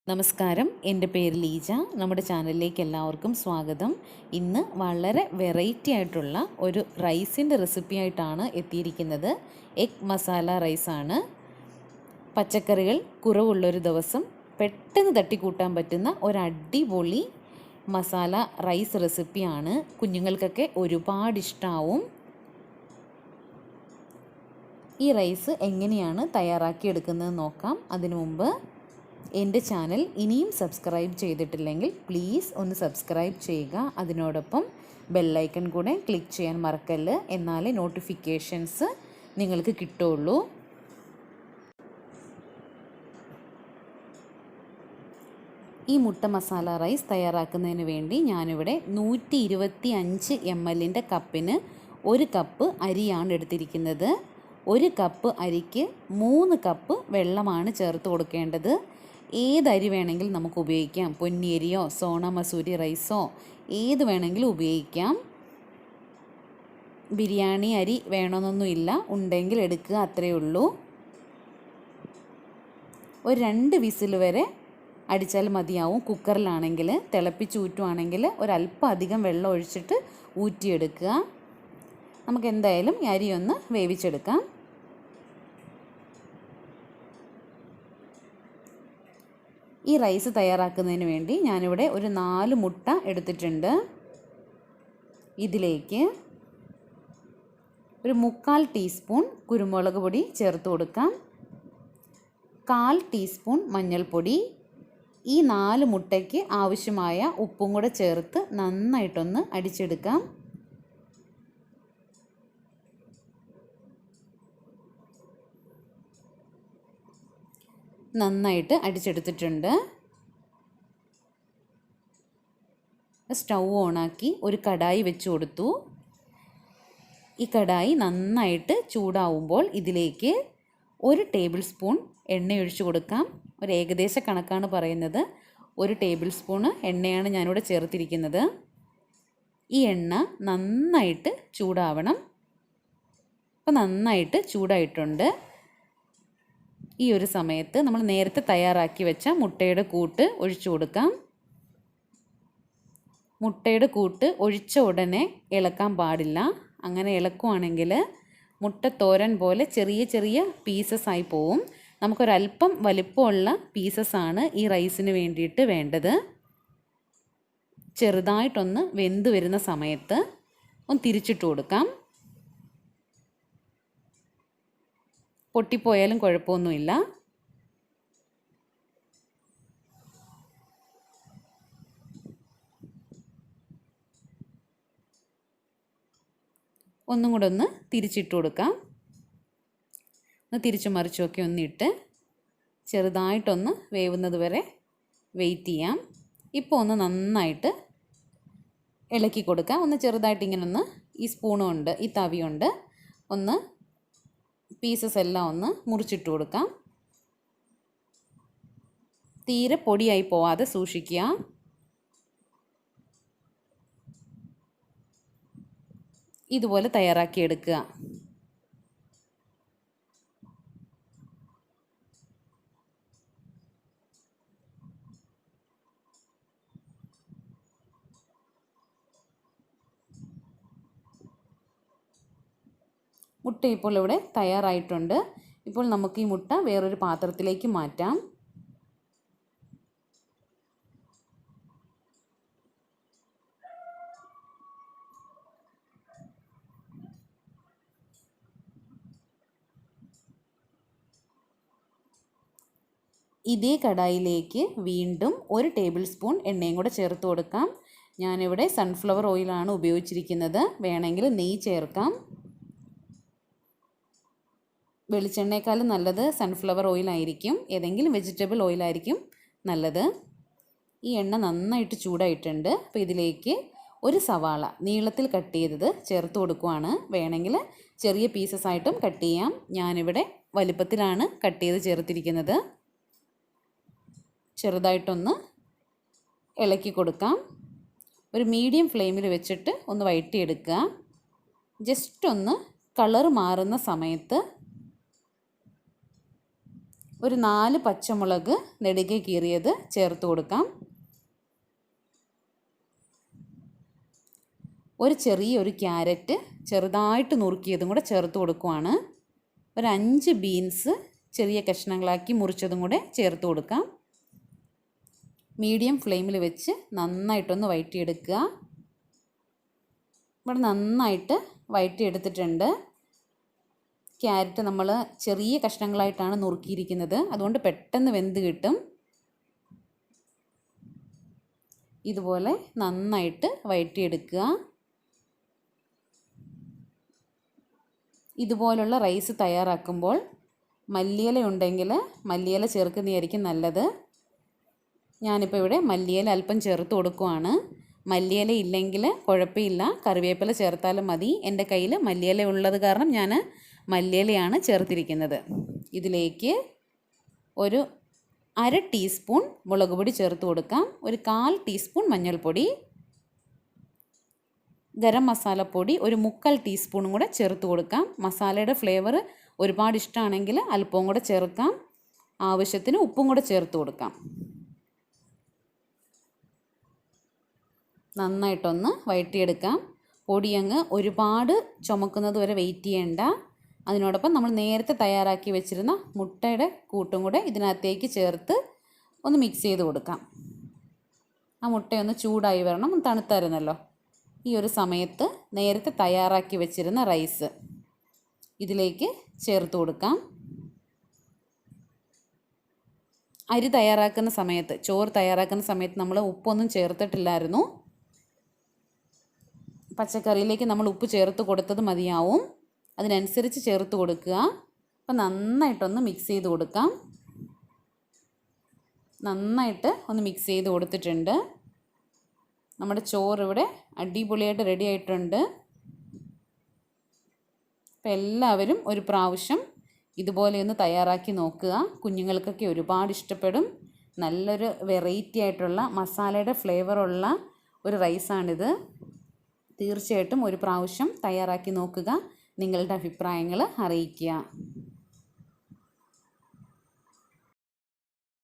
നമസ്കാരം, എൻ്റെ പേര് ലീജ. നമ്മുടെ ചാനലിലേക്ക് എല്ലാവർക്കും സ്വാഗതം. ഇന്ന് വളരെ വെറൈറ്റി ആയിട്ടുള്ള ഒരു റൈസിൻ്റെ റെസിപ്പി ആയിട്ടാണ് എത്തിയിരിക്കുന്നത്. എഗ് മസാല റൈസാണ്. പച്ചക്കറികൾ കുറവുള്ളൊരു ദിവസം പെട്ടെന്ന് തട്ടിക്കൂട്ടാൻ പറ്റുന്ന ഒരു അടിപൊളി മസാല റൈസ് റെസിപ്പിയാണ്. കുഞ്ഞുങ്ങൾക്കൊക്കെ ഒരുപാട് ഇഷ്ടമാവും. ഈ റൈസ് എങ്ങനെയാണ് തയ്യാറാക്കിയെടുക്കുന്നത് നോക്കാം. അതിനു മുമ്പ് എൻ്റെ ചാനൽ ഇനിയും സബ്സ്ക്രൈബ് ചെയ്തിട്ടില്ലെങ്കിൽ പ്ലീസ് ഒന്ന് സബ്സ്ക്രൈബ് ചെയ്യുക. അതിനോടൊപ്പം ബെല്ലൈക്കൺ കൂടെ ക്ലിക്ക് ചെയ്യാൻ മറക്കല്ല്. എന്നാലേ നോട്ടിഫിക്കേഷൻസ് നിങ്ങൾക്ക് കിട്ടുള്ളൂ. ഈ മുട്ട മസാല റൈസ് തയ്യാറാക്കുന്നതിന് വേണ്ടി ഞാനിവിടെ 125 ml കപ്പിന് 1 കപ്പ് അരിയാണ് എടുത്തിരിക്കുന്നത്. 1 കപ്പ് അരിക്ക് 3 കപ്പ് വെള്ളമാണ് ചേർത്ത് കൊടുക്കേണ്ടത്. ഏതരി വേണമെങ്കിലും നമുക്ക് ഉപയോഗിക്കാം. പൊന്നിയരിയോ സോണ മസൂരി റൈസോ ഏത് വേണമെങ്കിലും ഉപയോഗിക്കാം. ബിരിയാണി അരി വേണമെന്നൊന്നുമില്ല, ഉണ്ടെങ്കിൽ എടുക്കുക, അത്രയേ ഉള്ളൂ. ഒരു 2 വിസിൽ വരെ അടിച്ചാൽ മതിയാവും. കുക്കറിലാണെങ്കിൽ തിളപ്പിച്ച് ഊറ്റുവാണെങ്കിൽ ഒരല്പം അധികം വെള്ളം ഒഴിച്ചിട്ട് ഊറ്റിയെടുക്കുക. നമുക്ക് എന്തായാലും ഈ അരി ഒന്ന് വേവിച്ചെടുക്കാം. ഈ റൈസ് തയ്യാറാക്കുന്നതിന് വേണ്ടി ഞാനിവിടെ ഒരു 4 മുട്ട എടുത്തിട്ടുണ്ട്. ഇതിലേക്ക് ഒരു 1/4 ടീസ്പൂൺ കുരുമുളക് പൊടി ചേർത്ത് കൊടുക്കാം. 1/4 ടീസ്പൂൺ മഞ്ഞൾപ്പൊടി. ഈ 4 മുട്ടയ്ക്ക് ആവശ്യമായ ഉപ്പും കൂടെ ചേർത്ത് നന്നായിട്ടൊന്ന് അടിച്ചെടുക്കാം. നന്നായിട്ട് അടിച്ചെടുത്തിട്ടുണ്ട്. സ്റ്റൗ ഓണാക്കി ഒരു കടായി വെച്ച് കൊടുത്തു. ഈ കടായി നന്നായിട്ട് ചൂടാവുമ്പോൾ ഇതിലേക്ക് 1 ടേബിൾ സ്പൂൺ എണ്ണ ഒഴിച്ചു കൊടുക്കാം. ഒരു ഏകദേശ കണക്കാണ് പറയുന്നത്. 1 ടേബിൾ സ്പൂണ് എണ്ണയാണ് ഞാനിവിടെ ചേർത്തിരിക്കുന്നത്. ഈ എണ്ണ നന്നായിട്ട് ചൂടാവണം. അപ്പോൾ നന്നായിട്ട് ചൂടായിട്ടുണ്ട്. ഈ ഒരു സമയത്ത് നമ്മൾ നേരത്തെ തയ്യാറാക്കി വെച്ച മുട്ടയുടെ കൂട്ട് ഒഴിച്ചു കൊടുക്കാം. മുട്ടയുടെ കൂട്ട് ഒഴിച്ച ഉടനെ ഇളക്കാൻ പാടില്ല. അങ്ങനെ ഇളക്കുവാണെങ്കിൽ മുട്ട തോരൻ പോലെ ചെറിയ ചെറിയ പീസസ് ആയി പോവും. നമുക്കൊരല്പം വലിപ്പമുള്ള പീസസാണ് ഈ റൈസിന് വേണ്ടിയിട്ട് വേണ്ടത്. ചെറുതായിട്ടൊന്ന് വെന്ത് വരുന്ന സമയത്ത് ഒന്ന് തിരിച്ചിട്ട് കൊടുക്കാം. പൊട്ടിപ്പോയാലും കുഴപ്പമൊന്നുമില്ല. ഒന്നും കൂടെ ഒന്ന് തിരിച്ചിട്ട് കൊടുക്കാം. ഒന്ന് തിരിച്ചു മറിച്ചൊക്കെ ഒന്നിട്ട് ചെറുതായിട്ടൊന്ന് വേവുന്നത് വരെ വെയിറ്റ് ചെയ്യാം. ഇപ്പോൾ ഒന്ന് നന്നായിട്ട് ഇളക്കി കൊടുക്കാം. ഒന്ന് ചെറുതായിട്ട് ഇങ്ങനെ ഒന്ന് ഈ സ്പൂൺ കൊണ്ട് ഈ തവി കൊണ്ട് ഒന്ന് പീസസ് എല്ലാം ഒന്ന് മുറിച്ചിട്ട് കൊടുക്കാം. തീരെ പൊടിയായി പോവാതെ സൂക്ഷിക്കുക. ഇതുപോലെ തയ്യാറാക്കിയെടുക്കുക. മുട്ട ഇപ്പോൾ ഇവിടെ തയ്യാറായിട്ടുണ്ട്. ഇപ്പോൾ നമുക്ക് ഈ മുട്ട വേറൊരു പാത്രത്തിലേക്ക് മാറ്റാം. ഇതേ കടായിലേക്ക് വീണ്ടും 1 ടേബിൾ സ്പൂൺ എണ്ണയും കൂടെ ചേർത്ത് കൊടുക്കാം. ഞാനിവിടെ സൺഫ്ലവർ ഓയിലാണ് ഉപയോഗിച്ചിരിക്കുന്നത്. വേണമെങ്കിൽ നെയ്യ് ചേർക്കാം. വെളിച്ചെണ്ണയേക്കാളും നല്ലത് സൺഫ്ലവർ ഓയിലായിരിക്കും. ഏതെങ്കിലും വെജിറ്റബിൾ ഓയിലായിരിക്കും നല്ലത്. ഈ എണ്ണ നന്നായിട്ട് ചൂടായിട്ടുണ്ട്. അപ്പോൾ ഇതിലേക്ക് ഒരു സവാള നീളത്തിൽ കട്ട് ചെയ്തത് ചേർത്ത് കൊടുക്കുവാണ്. വേണമെങ്കിൽ ചെറിയ പീസസ് ആയിട്ടും കട്ട് ചെയ്യാം. ഞാനിവിടെ വലിപ്പത്തിലാണ് കട്ട് ചെയ്ത് ചേർത്തിരിക്കുന്നത്. ചെറുതായിട്ടൊന്ന് ഇളക്കി കൊടുക്കാം. ഒരു മീഡിയം ഫ്ലെയിമിൽ വെച്ചിട്ട് ഒന്ന് വഴറ്റിയെടുക്കുക. ജസ്റ്റ് ഒന്ന് കളർ മാറുന്ന സമയത്ത് ഒരു 4 പച്ചമുളക് നെടുകെ കീറിയത് ചേർത്ത് കൊടുക്കാം. ഒരു ചെറിയൊരു ക്യാരറ്റ് ചെറുതായിട്ട് നുറുക്കിയതും കൂടെ ചേർത്ത് കൊടുക്കുവാണ്. ഒരു 5 ബീൻസ് ചെറിയ കഷ്ണങ്ങളാക്കി മുറിച്ചതും കൂടെ ചേർത്ത് കൊടുക്കാം. മീഡിയം ഫ്ലെയിമിൽ വെച്ച് നന്നായിട്ടൊന്ന് വഴറ്റിയെടുക്കുക. ഇവിടെ നന്നായിട്ട് വഴറ്റിയെടുത്തിട്ടുണ്ട്. ക്യാരറ്റ് നമ്മൾ ചെറിയ കഷ്ണങ്ങളായിട്ടാണ് നുറുക്കിയിരിക്കുന്നത്, അതുകൊണ്ട് പെട്ടെന്ന് വെന്ത് കിട്ടും. ഇതുപോലെ നന്നായിട്ട് വഴറ്റിയെടുക്കുക. ഇതുപോലുള്ള റൈസ് തയ്യാറാക്കുമ്പോൾ മല്ലിയില ഉണ്ടെങ്കിൽ മല്ലിയില ചേർക്കുന്നതായിരിക്കും നല്ലത്. ഞാനിപ്പോൾ ഇവിടെ മല്ലിയില അല്പം ചേർത്ത് കൊടുക്കുവാണ്. മല്ലിയില ഇല്ലെങ്കിൽ കുഴപ്പമില്ല, കറിവേപ്പില ചേർത്താലും മതി. എൻ്റെ കയ്യിൽ മല്ലിയില ഉള്ളത് കാരണം ഞാൻ മല്ലിയിലയാണ് ചേർത്തിരിക്കുന്നത്. ഇതിലേക്ക് ഒരു 1/2 ടീസ്പൂൺ മുളക് പൊടി ചേർത്ത് കൊടുക്കാം. ഒരു 1/4 ടീസ്പൂൺ മഞ്ഞൾപ്പൊടി, ഗരം മസാലപ്പൊടി ഒരു 3/4 ടീസ്പൂണും കൂടെ ചേർത്ത് കൊടുക്കാം. മസാലയുടെ ഫ്ലേവർ ഒരുപാട് ഇഷ്ടമാണെങ്കിൽ അല്പവും കൂടെ ചേർക്കാം. ആവശ്യത്തിന് ഉപ്പും കൂടെ ചേർത്ത് കൊടുക്കാം. നന്നായിട്ടൊന്ന് വഴറ്റിയെടുക്കാം. പൊടിയങ്ങ് ഒരുപാട് ചുമക്കുന്നത് വരെ വെയിറ്റ് ചെയ്യേണ്ട. അതിനോടൊപ്പം നമ്മൾ നേരത്തെ തയ്യാറാക്കി വെച്ചിരുന്ന മുട്ടയുടെ കൂട്ടും കൂടെ ഇതിനകത്തേക്ക് ചേർത്ത് ഒന്ന് മിക്സ് ചെയ്ത് കൊടുക്കാം. ആ മുട്ടയൊന്ന് ചൂടായി വരണം, തണുത്തായിരുന്നല്ലോ. ഈ ഒരു സമയത്ത് നേരത്തെ തയ്യാറാക്കി വെച്ചിരുന്ന റൈസ് ഇതിലേക്ക് ചേർത്ത് കൊടുക്കാം. അരി തയ്യാറാക്കുന്ന സമയത്ത്, ചോറ് തയ്യാറാക്കുന്ന സമയത്ത് നമ്മൾ ഉപ്പൊന്നും ചേർത്തിട്ടില്ലായിരുന്നു. പച്ചക്കറിയിലേക്ക് നമ്മൾ ഉപ്പ് ചേർത്ത് കൊടുത്തത് മതിയാവും, അതിനനുസരിച്ച് ചേർത്ത് കൊടുക്കുക. അപ്പം നന്നായിട്ടൊന്ന് മിക്സ് ചെയ്ത് കൊടുക്കാം. നന്നായിട്ട് ഒന്ന് മിക്സ് ചെയ്ത് കൊടുത്തിട്ടുണ്ട്. നമ്മുടെ ചോറ് ഇവിടെ അടിപൊളിയായിട്ട് റെഡി ആയിട്ടുണ്ട്. അപ്പം എല്ലാവരും ഒരു പ്രാവശ്യം ഇതുപോലെയൊന്ന് തയ്യാറാക്കി നോക്കുക. കുഞ്ഞുങ്ങൾക്കൊക്കെ ഒരുപാട് ഇഷ്ടപ്പെടും. നല്ലൊരു വെറൈറ്റി ആയിട്ടുള്ള മസാലയുടെ ഫ്ലേവറുള്ള ഒരു റൈസാണിത്. തീർച്ചയായിട്ടും ഒരു പ്രാവശ്യം തയ്യാറാക്കി നോക്കുക. നിങ്ങളുടെ അഭിപ്രായങ്ങൾ അറിയിക്കുക.